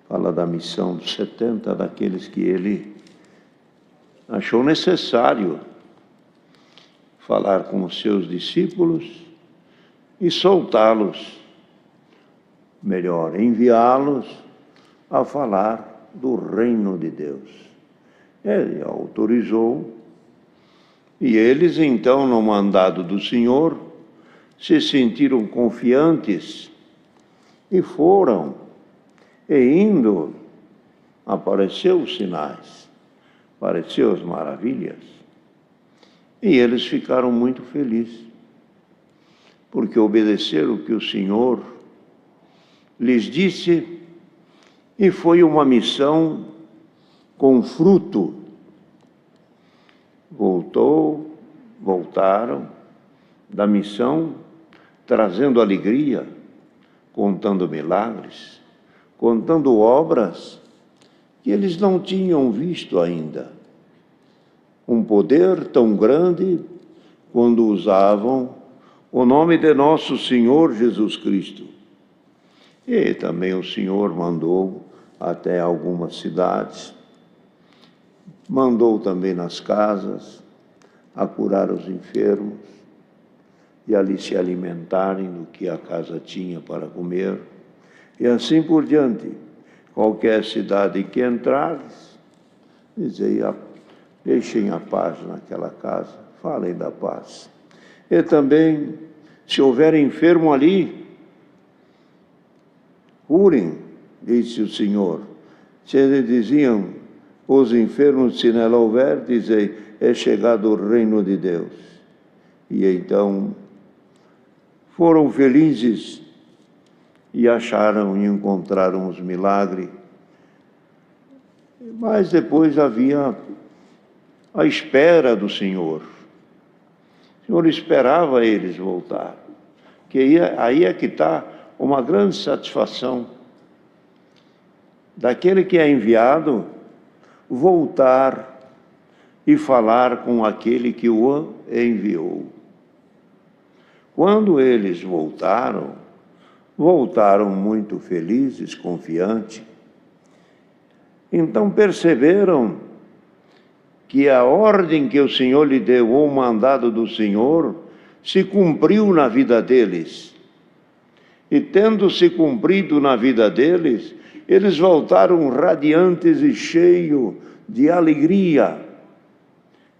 fala da missão dos 70, daqueles que ele achou necessário falar com os seus discípulos e soltá-los, melhor, enviá-los a falar do reino de Deus. Ele autorizou, e eles então, no mandado do Senhor, se sentiram confiantes e foram, e indo, apareceu os sinais, apareceu as maravilhas, e eles ficaram muito felizes, porque obedeceram o que o Senhor lhes disse, e foi uma missão com fruto. Voltaram da missão, trazendo alegria, contando milagres, contando obras que eles não tinham visto ainda. Um poder tão grande quando usavam o nome de nosso Senhor Jesus Cristo. E também o Senhor mandou até algumas cidades, mandou também nas casas a curar os enfermos e ali se alimentarem do que a casa tinha para comer. E assim por diante, qualquer cidade que entrares, dizia, deixem a paz naquela casa, falem da paz. E também, se houver enfermo ali, curem, disse o Senhor. Se eles diziam, os enfermos, se nela houver, dizei, é chegado o reino de Deus. E então foram felizes e acharam e encontraram os milagres. Mas depois havia a espera do Senhor. O Senhor esperava eles voltar. Que aí é que está uma grande satisfação daquele que é enviado voltar e falar com aquele que o enviou. Quando eles voltaram muito felizes, confiantes. Então perceberam que a ordem que o Senhor lhe deu, ou o mandado do Senhor, se cumpriu na vida deles. E tendo se cumprido na vida deles, eles voltaram radiantes e cheios de alegria.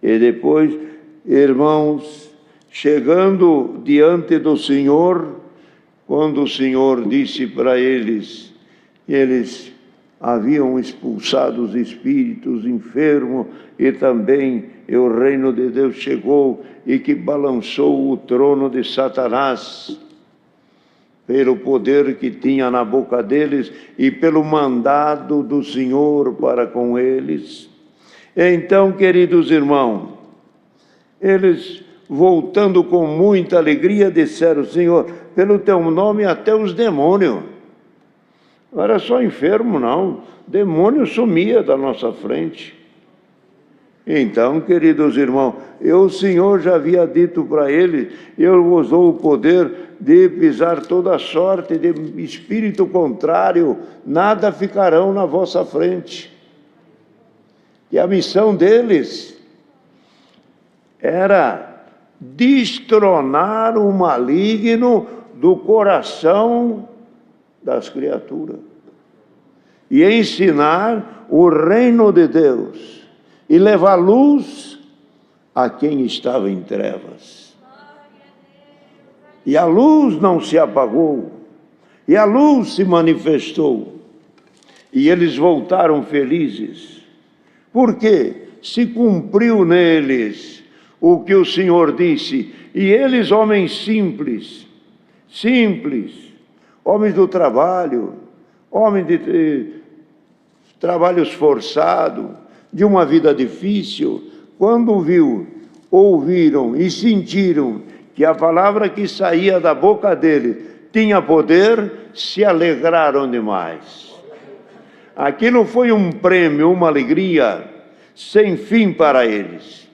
E depois, irmãos, chegando diante do Senhor, quando o Senhor disse para eles, eles haviam expulsado os espíritos enfermos, e também o reino de Deus chegou e que balançou o trono de Satanás, pelo poder que tinha na boca deles e pelo mandado do Senhor para com eles. Então, queridos irmãos, eles, voltando com muita alegria, disseram, Senhor, pelo teu nome até os demônios. Não era só enfermo, não. Demônio sumia da nossa frente. Então, queridos irmãos, o Senhor já havia dito para eles, eu vos dou o poder de pisar toda sorte de espírito contrário, nada ficarão na vossa frente. E a missão deles era destronar o maligno do coração das criaturas e ensinar o reino de Deus e levar luz a quem estava em trevas. E a luz não se apagou, e a luz se manifestou, e eles voltaram felizes, porque se cumpriu neles o que o Senhor disse, e eles, homens simples, homens do trabalho, homens de trabalhos forçados, de uma vida difícil, quando ouviram e sentiram que a palavra que saía da boca dele tinha poder, se alegraram demais. Aquilo foi um prêmio, uma alegria sem fim para eles.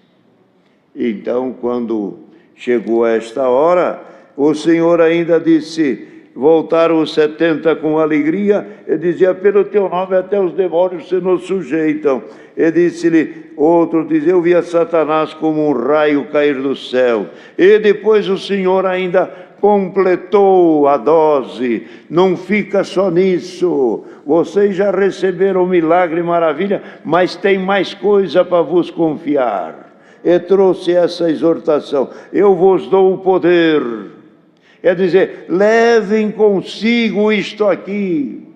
Então, quando chegou esta hora, o Senhor ainda disse, voltaram os 70 com alegria, e dizia, pelo teu nome até os demônios se nos sujeitam. E disse-lhe, outro dizia, eu via Satanás como um raio cair do céu. E depois o Senhor ainda completou a dose, não fica só nisso, vocês já receberam milagre e maravilha, mas tem mais coisa para vos confiar. E trouxe essa exortação, eu vos dou o poder, é dizer, levem consigo isto aqui,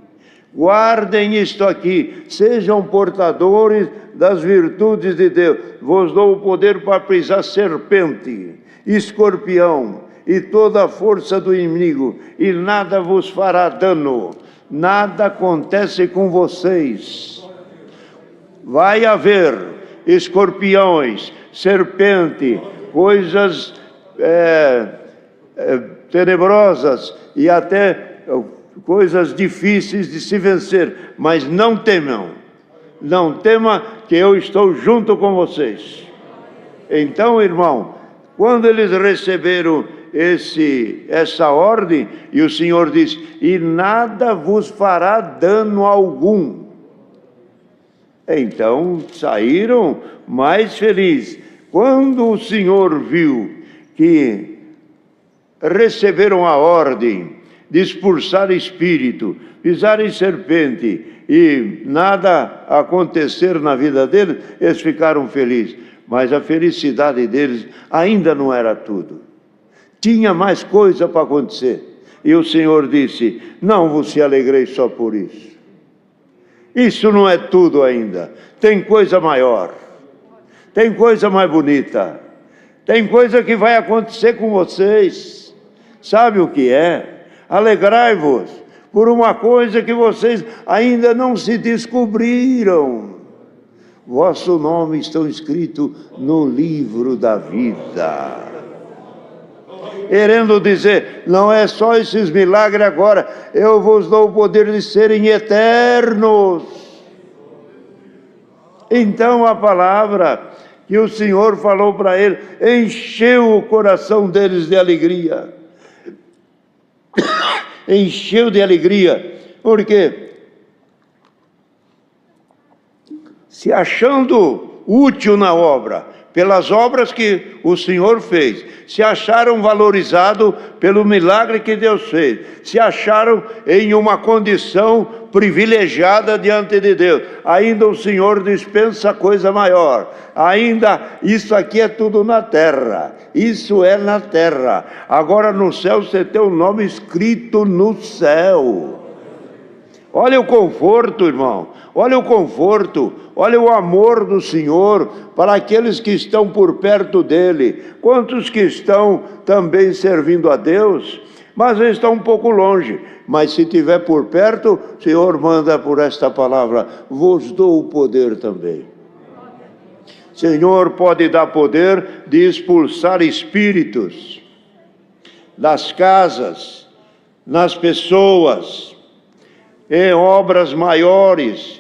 guardem isto aqui, sejam portadores das virtudes de Deus, vos dou o poder para pisar serpente, escorpião, e toda a força do inimigo, e nada vos fará dano, nada acontece com vocês. Vai haver escorpiões, serpente, coisas tenebrosas e até coisas difíceis de se vencer, mas não temam, não tema que eu estou junto com vocês. Então, irmão, quando eles receberam essa ordem, e o Senhor diz, e nada vos fará dano algum. Então saíram mais felizes. Quando o Senhor viu que receberam a ordem de expulsar espírito, pisar em serpente, e nada acontecer na vida deles, eles ficaram felizes. Mas a felicidade deles ainda não era tudo. Tinha mais coisa para acontecer. E o Senhor disse, não vos se alegreis só por isso. Isso não é tudo ainda. Tem coisa maior. Tem coisa mais bonita. Tem coisa que vai acontecer com vocês. Sabe o que é? Alegrai-vos por uma coisa que vocês ainda não se descobriram. Vosso nome está escrito no livro da vida. Querendo dizer, não é só esses milagres agora, eu vos dou o poder de serem eternos. Então a palavra que o Senhor falou para ele, encheu o coração deles de alegria. Encheu de alegria, porque se achando útil na obra, pelas obras que o Senhor fez, se acharam valorizados pelo milagre que Deus fez, se acharam em uma condição privilegiada diante de Deus. Ainda o Senhor dispensa coisa maior. Ainda isso aqui é tudo na terra, isso é na terra. Agora no céu você tem o nome escrito no céu. Olha o conforto, irmão, olha o conforto, olha o amor do Senhor para aqueles que estão por perto dEle. Quantos que estão também servindo a Deus, mas estão um pouco longe. Mas se estiver por perto, o Senhor manda por esta palavra, vos dou o poder também. Senhor pode dar poder de expulsar espíritos das casas, nas pessoas, em obras maiores.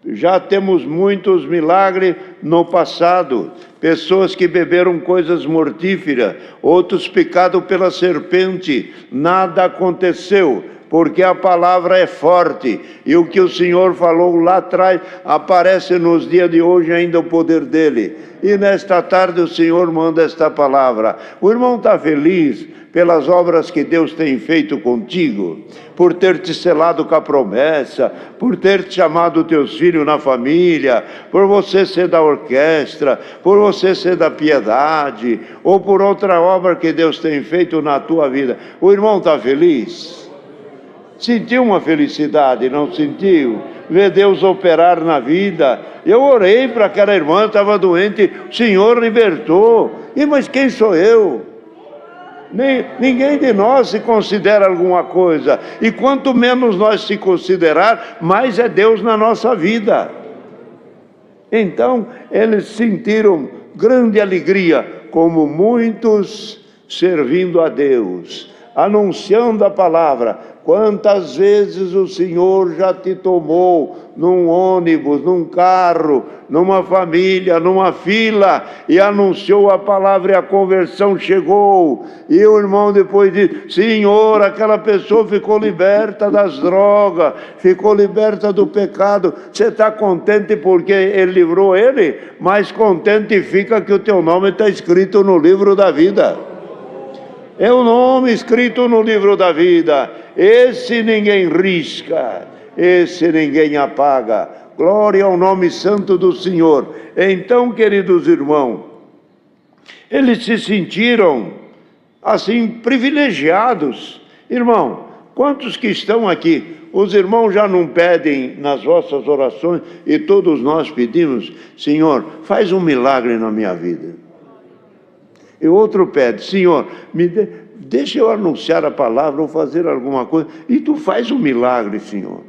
Já temos muitos milagres no passado, pessoas que beberam coisas mortíferas, outros picados pela serpente, nada aconteceu, porque a palavra é forte, e o que o Senhor falou lá atrás, aparece nos dias de hoje ainda o poder dele, e nesta tarde o Senhor manda esta palavra. O irmão está feliz pelas obras que Deus tem feito contigo, por ter te selado com a promessa, por ter te chamado teus filhos na família, por você ser da orquestra, por você ser da piedade, ou por outra obra que Deus tem feito na tua vida. O irmão está feliz? Sentiu uma felicidade, não sentiu? Ver Deus operar na vida. Eu orei para aquela irmã, estava doente, o Senhor libertou. Mas quem sou eu? Ninguém de nós se considera alguma coisa. E quanto menos nós se considerar, mais é Deus na nossa vida. Então, eles sentiram grande alegria, como muitos servindo a Deus, anunciando a palavra, Quantas vezes o Senhor já te tomou num ônibus, num carro, numa família, numa fila, e anunciou a palavra e a conversão chegou. E o irmão depois diz: Senhor, aquela pessoa ficou liberta das drogas, ficou liberta do pecado. Você está contente porque ele livrou ele? Mas contente fica que o teu nome está escrito no livro da vida. É o nome escrito no livro da vida. Esse ninguém risca, esse ninguém apaga. Glória ao nome santo do Senhor. Então, queridos irmãos, eles se sentiram assim privilegiados. Irmão, quantos que estão aqui? Os irmãos já não pedem nas vossas orações, e todos nós pedimos: Senhor, faz um milagre na minha vida. E outro pede: Senhor, deixa eu anunciar a palavra ou fazer alguma coisa. E tu faz um milagre, Senhor.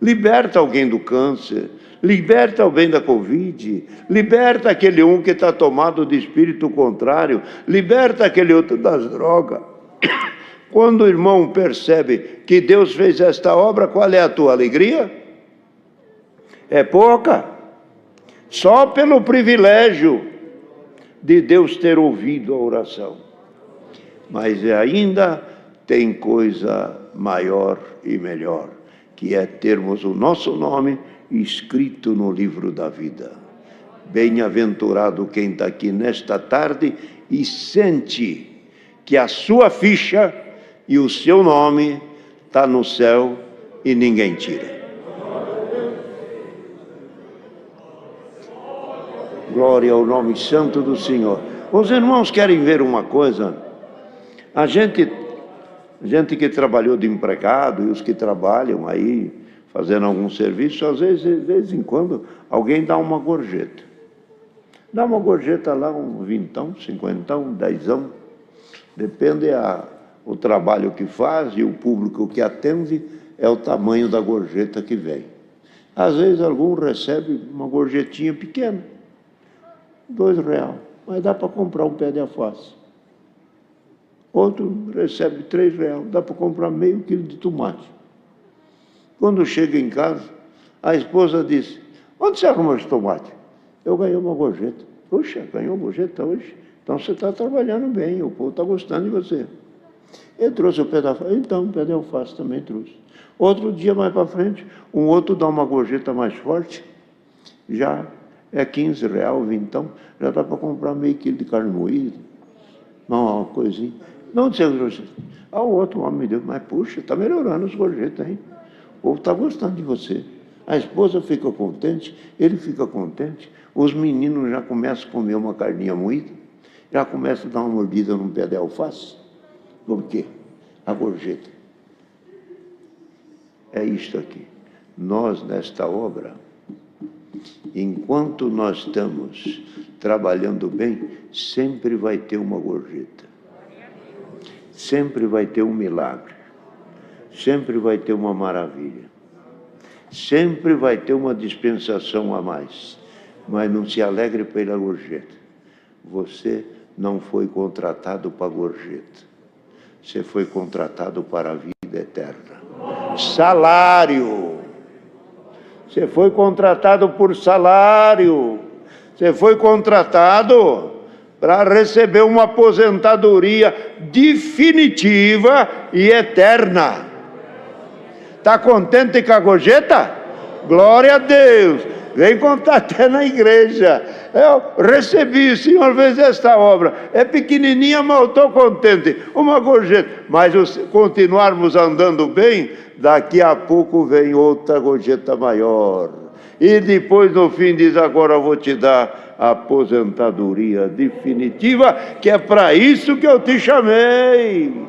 Liberta alguém do câncer, liberta alguém da Covid, liberta aquele um que está tomado de espírito contrário, liberta aquele outro das drogas. Quando o irmão percebe que Deus fez esta obra, qual é a tua alegria? É pouca. Só pelo privilégio de Deus ter ouvido a oração. Mas ainda tem coisa maior e melhor, que é termos o nosso nome escrito no livro da vida. Bem-aventurado quem está aqui nesta tarde e sente que a sua ficha e o seu nome está no céu e ninguém tira. Glória ao nome santo do Senhor. Os irmãos querem ver uma coisa? A gente que trabalhou de empregado e os que trabalham aí, fazendo algum serviço, às vezes, de vez em quando, alguém dá uma gorjeta. Dá uma gorjeta lá, um vintão, cinquentão, dezão. Depende o trabalho que faz e o público que atende, é o tamanho da gorjeta que vem. Às vezes, algum recebe uma gorjetinha pequena, R$2, mas dá para comprar um pé de alface. Outro recebe R$3, dá para comprar meio quilo de tomate. Quando chega em casa, a esposa diz: onde você arrumou esse tomate? Eu ganhei uma gorjeta. Puxa, ganhou uma gorjeta hoje? Então você está trabalhando bem, o povo está gostando de você. Ele trouxe o pé de alface, então o pé de alface também trouxe. Outro dia mais para frente, um outro dá uma gorjeta mais forte, já é R$15, então já dá para comprar meio quilo de carne moída, uma coisinha. Não sei o que. O outro homem me deu: mas puxa, está melhorando os gorjetas aí. O povo está gostando de você. A esposa fica contente, ele fica contente, os meninos já começam a comer uma carninha moída, já começam a dar uma mordida num pé de alface. Por quê? A gorjeta. É isto aqui. Nós, nesta obra, enquanto nós estamos trabalhando bem, sempre vai ter uma gorjeta. Sempre vai ter um milagre. Sempre vai ter uma maravilha. Sempre vai ter uma dispensação a mais. Mas não se alegre pela gorjeta. Você não foi contratado para gorjeta. Você foi contratado para a vida eterna. Salário. Você foi contratado por salário. Você foi contratado para receber uma aposentadoria definitiva e eterna. Está contente com a gorjeta? Glória a Deus. Vem contar até na igreja. Eu recebi, o Senhor fez esta obra. É pequenininha, mas eu estou contente. Uma gorjeta. Mas se continuarmos andando bem, daqui a pouco vem outra gorjeta maior. E depois, no fim, diz: agora eu vou te dar a aposentadoria definitiva, que é para isso que eu te chamei.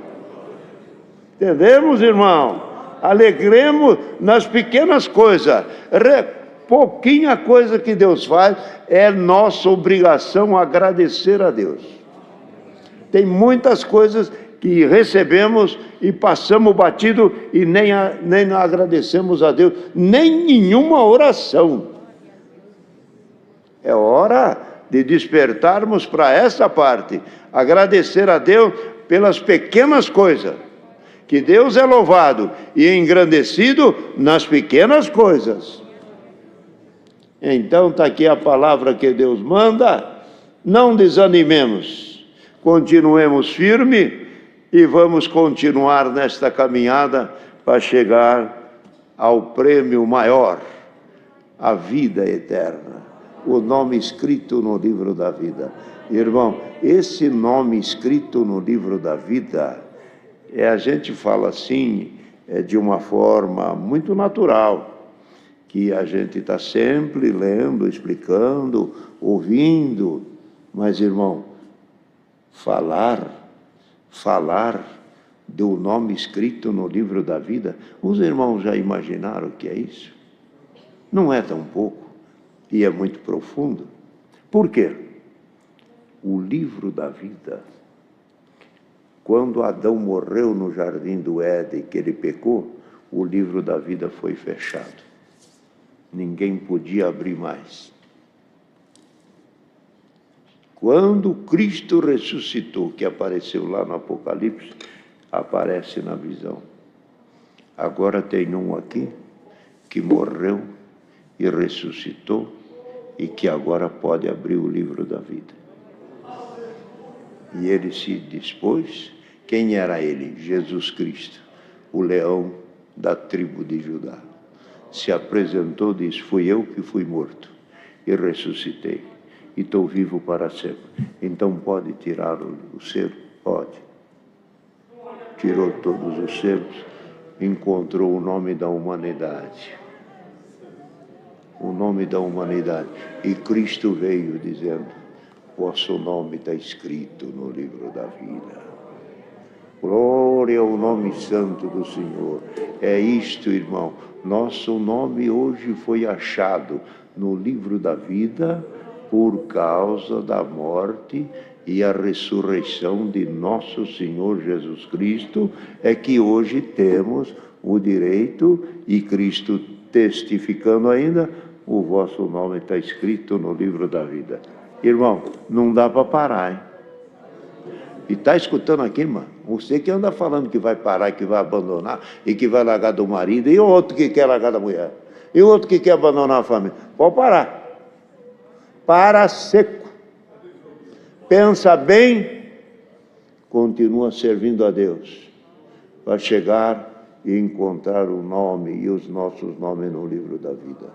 Entendemos, irmão? Alegremos nas pequenas coisas. Pouquinha coisa que Deus faz, é nossa obrigação agradecer a Deus. Tem muitas coisas que recebemos e passamos batido e nem agradecemos a Deus, nem nenhuma oração. É hora de despertarmos para essa parte, agradecer a Deus pelas pequenas coisas. que Deus é louvado e engrandecido nas pequenas coisas. Então está aqui a palavra que Deus manda. Não desanimemos, continuemos firme e vamos continuar nesta caminhada para chegar ao prêmio maior, a vida eterna, o nome escrito no livro da vida. Irmão, esse nome escrito no livro da vida, a gente fala assim, de uma forma muito natural, que a gente está sempre lendo, explicando, ouvindo, mas, irmão, falar do nome escrito no livro da vida, os irmãos já imaginaram o que é isso? Não é tão pouco, e é muito profundo. Por quê? O livro da vida, quando Adão morreu no jardim do Éden, que ele pecou, o livro da vida foi fechado. Ninguém podia abrir mais. Quando Cristo ressuscitou, que apareceu lá no Apocalipse, aparece na visão. Agora tem um aqui que morreu e ressuscitou e que agora pode abrir o livro da vida. E ele se dispôs. Quem era ele? Jesus Cristo, o leão da tribo de Judá. Se apresentou e disse: fui eu que fui morto e ressuscitei e estou vivo para sempre. Então pode tirar o selo? Pode. Tirou todos os selos, encontrou o nome da humanidade. O nome da humanidade. E Cristo veio dizendo: vosso nome está escrito no livro da vida. Glória ao nome santo do Senhor. É isto, irmão. Nosso nome hoje foi achado no livro da vida por causa da morte e a ressurreição de nosso Senhor Jesus Cristo, é que hoje temos o direito, e Cristo testificando ainda, o vosso nome está escrito no livro da vida. Irmão, não dá para parar, hein? E está escutando aqui, irmão? Você que anda falando que vai parar, que vai abandonar, e que vai largar do marido, e o outro que quer largar da mulher, e o outro que quer abandonar a família. Pode parar. Para seco. Pensa bem, continua servindo a Deus, para chegar e encontrar o nome e os nossos nomes no livro da vida.